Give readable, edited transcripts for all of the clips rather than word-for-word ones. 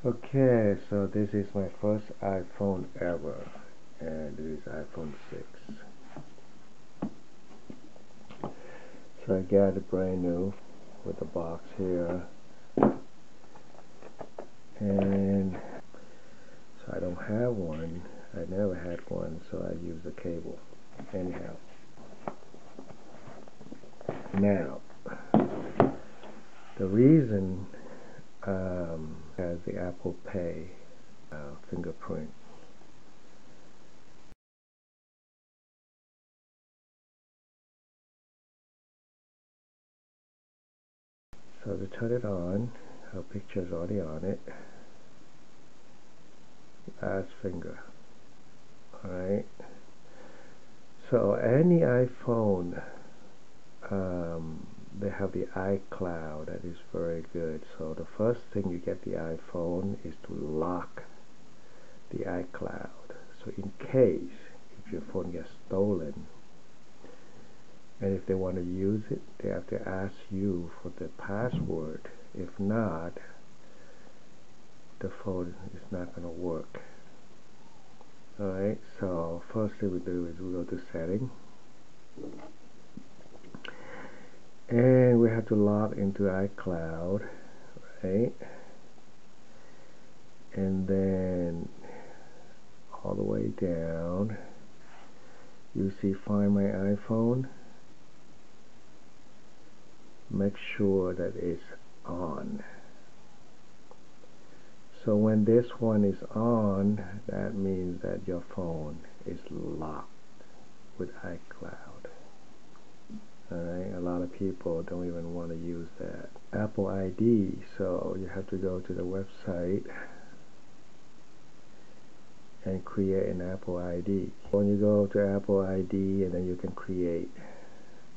Okay, so this is my first iPhone ever, and this is iPhone 6. So I got it brand new with the box here, and so I don't have one. I never had one, so I use the cable. Anyhow, now the reason has the Apple Pay fingerprint. So to turn it on, our picture's already on it. Last finger. Alright. So any iPhone, they have the iCloud that is very good. So the first thing you get the iPhone is to lock the iCloud. So in case if your phone gets stolen, and if they want to use it, they have to ask you for the password. If not, the phone is not going to work. Alright, so first thing we do is we go to setting, and we have to log into iCloud, right? And then all the way down you see find my iPhone. Make sure that it's on. So when this one is on, that means that your phone is locked with iCloud. Alright, a lot of people don't even want to use that Apple ID, so you have to go to the website and create an Apple ID. When you go to Apple ID, and then you can create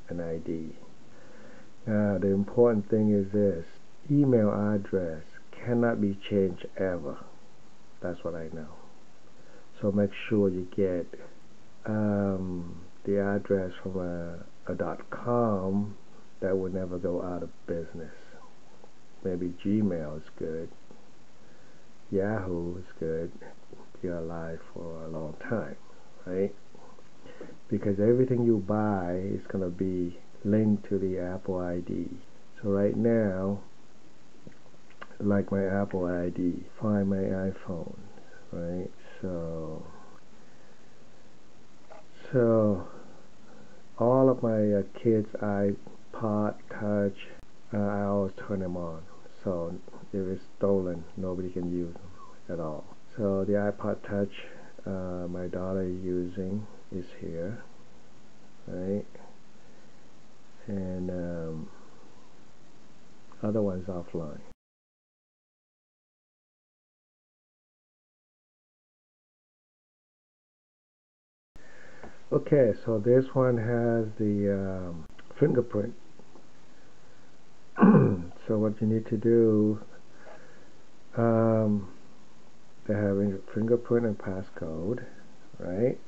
an ID. Now the important thing is this: email address cannot be changed ever. That's what I know. So make sure you get the address from a .com that will never go out of business. Maybe Gmail is good, Yahoo is good. You're alive for a long time, right? Because everything you buy is going to be linked to the Apple ID. So right now, like my Apple ID, find my iPhone, right? So all of my kids' iPod Touch, I always turn them on. So if it's stolen, nobody can use them at all. So the iPod Touch my daughter is using is here, right? And other ones offline. Okay, so this one has the fingerprint. So what you need to do, they have a fingerprint and passcode, right?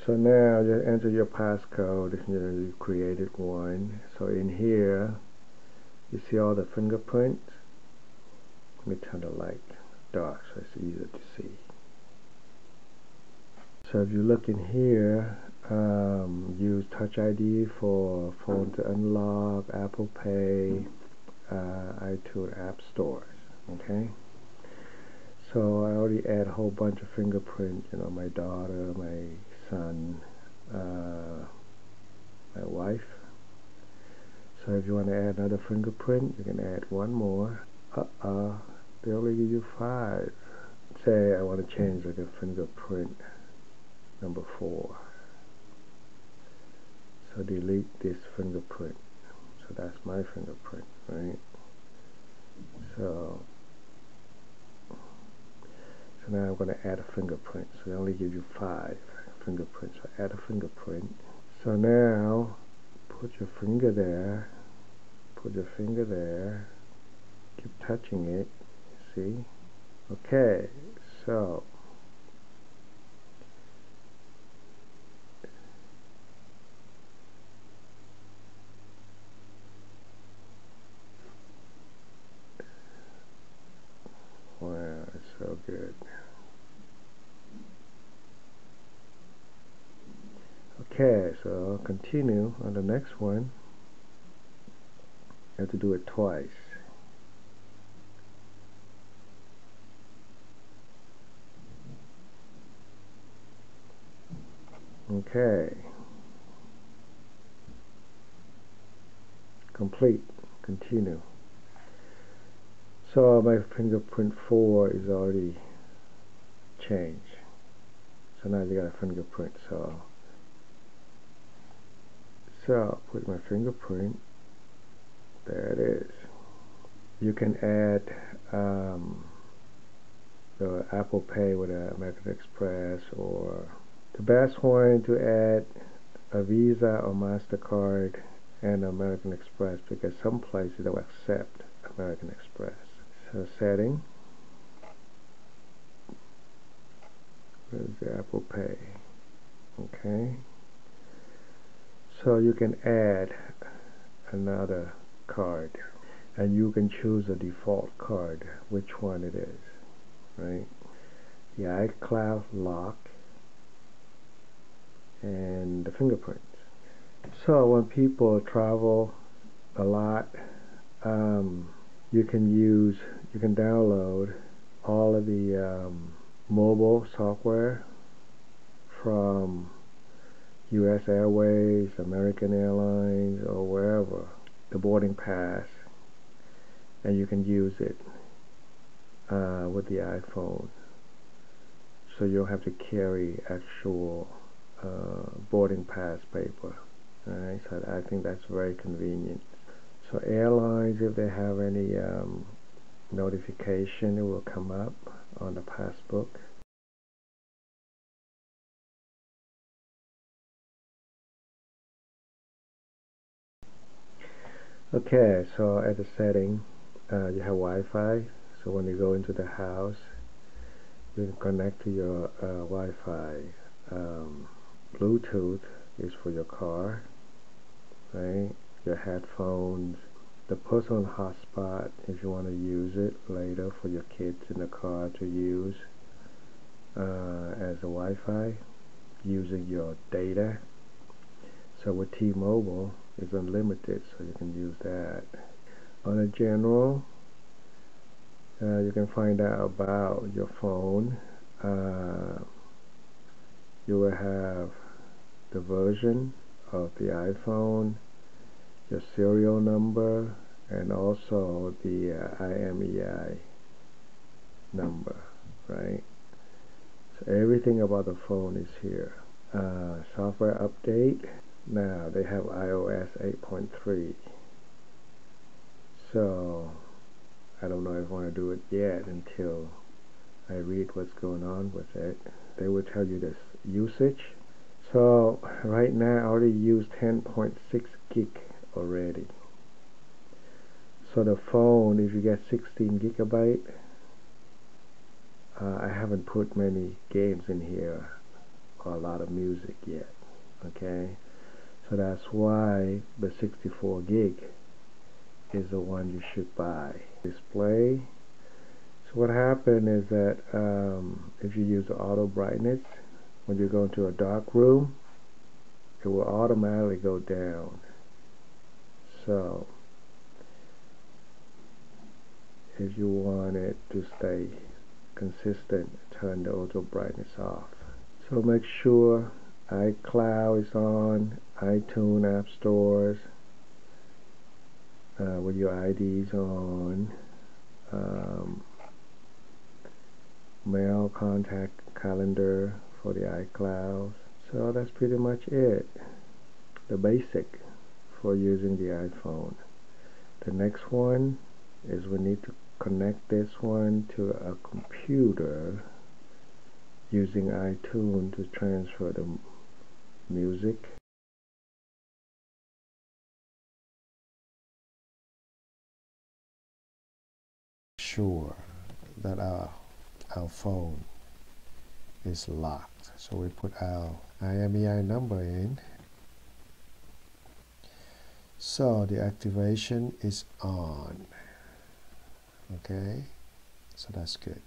So now just enter your passcode. You created one. So in here, you see all the fingerprints. Let me turn the light dark so it's easier to see. So if you look in here, use Touch ID for phone to unlock, Apple Pay, iTunes App Stores. Okay. So I already add a whole bunch of fingerprints. You know, my daughter, my son, my wife. So if you want to add another fingerprint, you can add one more. They only give you 5. Say I want to change like a fingerprint number 4. So delete this fingerprint. So that's my fingerprint, right? So now I'm going to add a fingerprint. So they only give you 5 fingerprints. So add a fingerprint. So now put your finger there. Put your finger there. Keep touching it. See? Okay. So where Okay, so I'll continue on the next one. I have to do it twice. Okay. Complete. Continue. So my fingerprint 4 is already changed. So now you got a fingerprint. So put my fingerprint. There it is. You can add the Apple Pay with American Express, or the best one to add a Visa or MasterCard and American Express, because some places don't accept American Express. So setting, there's the Apple Pay. Okay. So you can add another card, and you can choose a default card, which one it is, right? The iCloud lock and the fingerprints. So when people travel a lot, you can download all of the mobile software from US Airways, American Airlines, or wherever, the boarding pass, and you can use it with the iPhone. So you don't have to carry actual boarding pass paper. Alright, so I think that's very convenient. So airlines, if they have any notification, it will come up on the passbook. Okay, so at the setting, you have Wi-Fi. So when you go into the house, you can connect to your Wi-Fi. Bluetooth is for your car, right? Your headphones. The personal hotspot, if you want to use it later for your kids in the car to use as a Wi-Fi, using your data. So with T-Mobile, it's unlimited, so you can use that. On a general, you can find out about your phone. You will have the version of the iPhone, your serial number, and also the IMEI number, right? So everything about the phone is here. Software update. Now they have iOS 8.3. So I don't know if I want to do it yet until I read what's going on with it. They will tell you this usage. So right now I already used 10.6 gig already. So the phone, if you get 16 gigabyte, I haven't put many games in here or a lot of music yet. Okay, so that's why the 64 gig is the one you should buy. Display. So what happened is that if you use the auto brightness, when you go into a dark room, it will automatically go down. So if you want it to stay consistent, turn the auto brightness off. So make sure iCloud is on, iTunes, App Stores, with your IDs on, mail, contact, calendar for the iCloud. So that's pretty much it. The basic for using the iPhone. The next one is we need to connect this one to a computer using iTunes to transfer the music. Sure that our phone is locked. So we put our IMEI number in. So the activation is on. Okay, so that's good.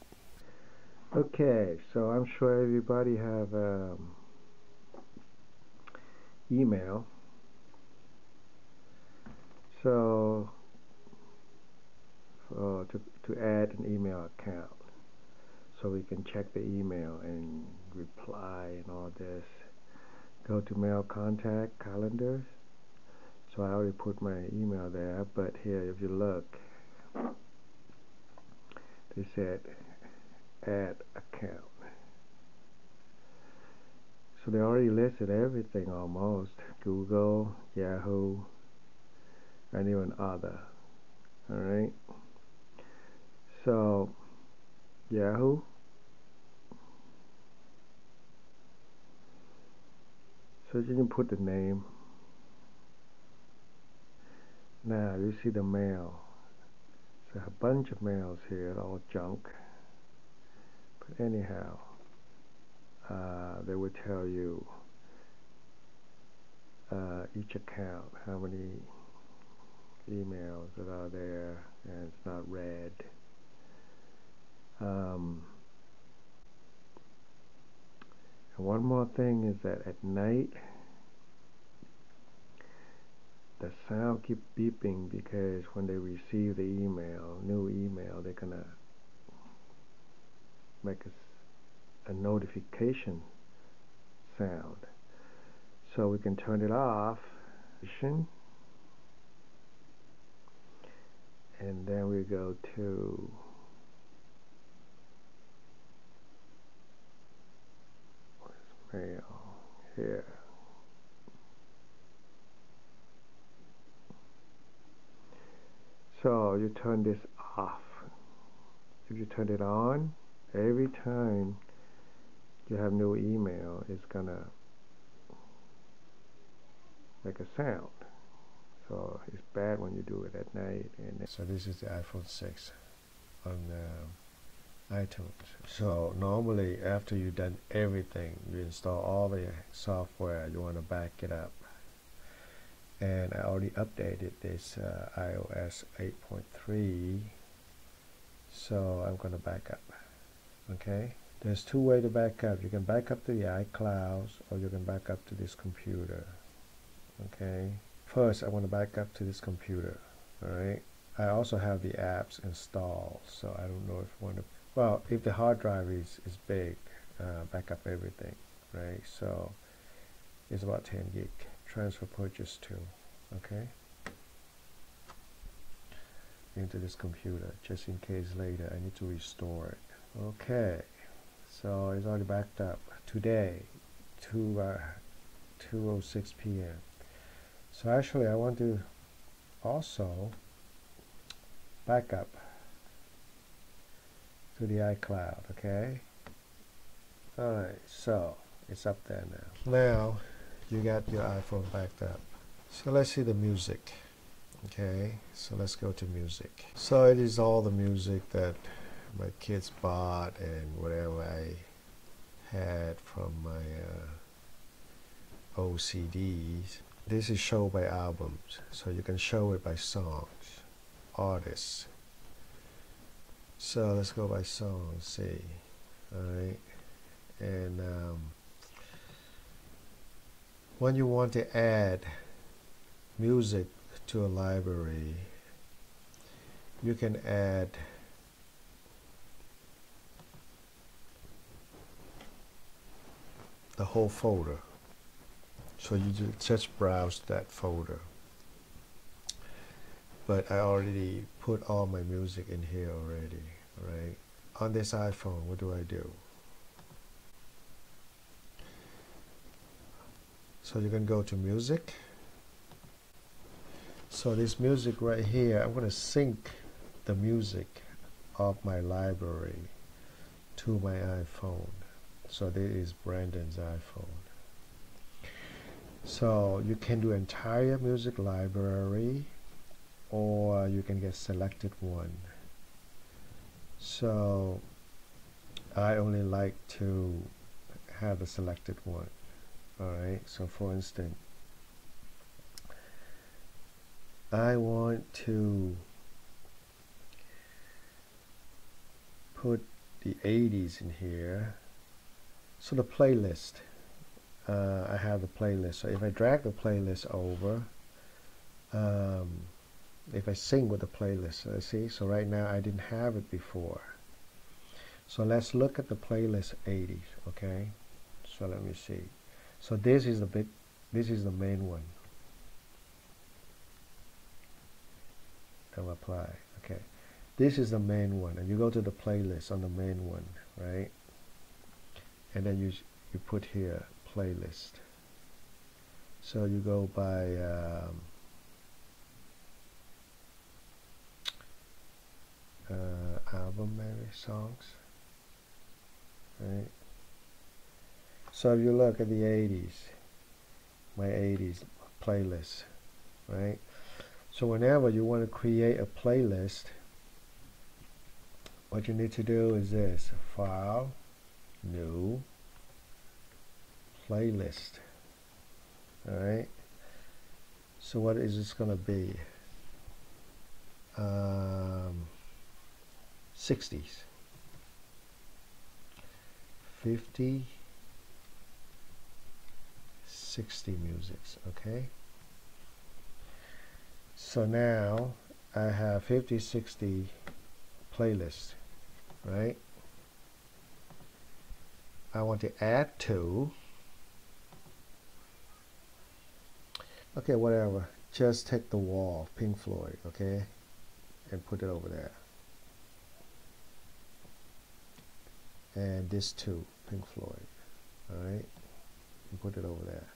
Okay, so I'm sure everybody have email. So to add an email account, so we can check the email and reply and all this. Go to mail, contact, calendars. So I already put my email there, but here if you look, they said add account. So they already listed everything almost. Google, Yahoo, and even other. Alright. So Yahoo. So you can put the name. Now you see the mail. There's a bunch of mails here, all junk. But anyhow, they will tell you each account how many emails that are there, and it's not read. And one more thing is that at night the sound keep beeping, because when they receive the email, new email, they're gonna make a notification sound. So we can turn it off, and then we go to mail here. So you turn this off. If you turn it on, every time you have new email, it's gonna make a sound. So it's bad when you do it at night. And so this is the iPhone 6 on iTunes. So normally after you've done everything, you install all the software, you want to back it up. And I already updated this iOS 8.3, so I'm going to back up. Okay, there's two ways to back up. You can back up to the iCloud, or you can back up to this computer. Okay, first I want to back up to this computer. Alright, I also have the apps installed, so I don't know if you want to, well, if the hard drive is big, back up everything, right? So it's about 10 gig. Transfer purchase to, okay, into this computer, just in case later I need to restore it. Okay, so it's already backed up today, 2:06 p.m. So actually I want to also back up to the iCloud. Okay, alright, so it's up there now. You got your iPhone backed up. So let's see the music. Okay, so let's go to music. So it is all the music that my kids bought and whatever I had from my old CDs. This is show by albums, so you can show it by songs, artists. So let's go by songs, see. Alright, and when you want to add music to a library, you can add the whole folder. So you just browse that folder. But I already put all my music in here already, right? On this iPhone, what do I do? So you can go to music. So this music right here, I'm going to sync the music of my library to my iPhone. So this is Brandon's iPhone. So you can do entire music library, or you can get selected one. So I only like to have the selected one. Alright, so for instance, I want to put the 80s in here. So the playlist, I have the playlist. So if I drag the playlist over, um, if I sync with the playlist, see, so right now I didn't have it before. So let's look at the playlist 80s, okay? So let me see. So this is the main one. And apply, okay. This is the main one, and you go to the playlist on the main one, right? And then you put here playlist. So you go by album, maybe songs, right? So if you look at the 80s, my 80s playlist, right? So whenever you want to create a playlist, what you need to do is this: File, New, Playlist. All right. So what is this going to be? 60s, 50, 60 musics. Okay. So now I have 50, 60 playlists, right? I want to add to. Okay, whatever. Just take the wall, Pink Floyd, okay, and put it over there. And this too, Pink Floyd, all right, and put it over there.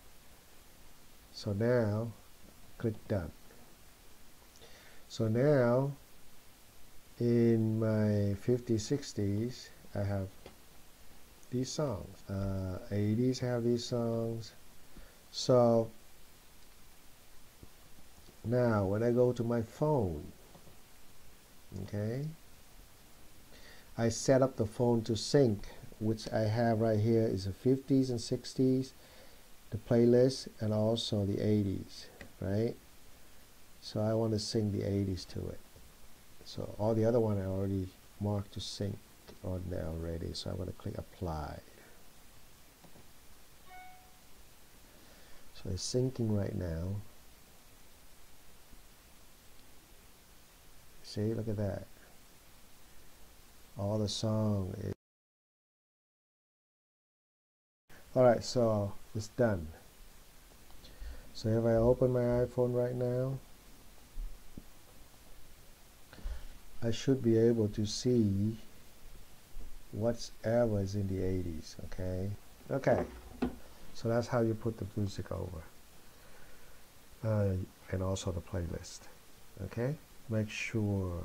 So now, click Done. So now, in my 50s, 60s, I have these songs. 80s have these songs. So now when I go to my phone, okay, I set up the phone to sync, which I have right here is the 50s and 60s, the playlist, and also the 80s, right? So I want to sync the 80s to it. So all the other one I already marked to sync on there already. So I'm going to click Apply. So it's syncing right now. See, look at that. All the song is. Alright, so it's done. So if I open my iPhone right now, I should be able to see whatever is in the 80s, okay? Okay, so that's how you put the music over. And also the playlist, okay? Make sure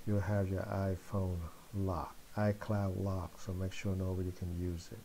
you have your iPhone locked, iCloud locked, so make sure nobody can use it.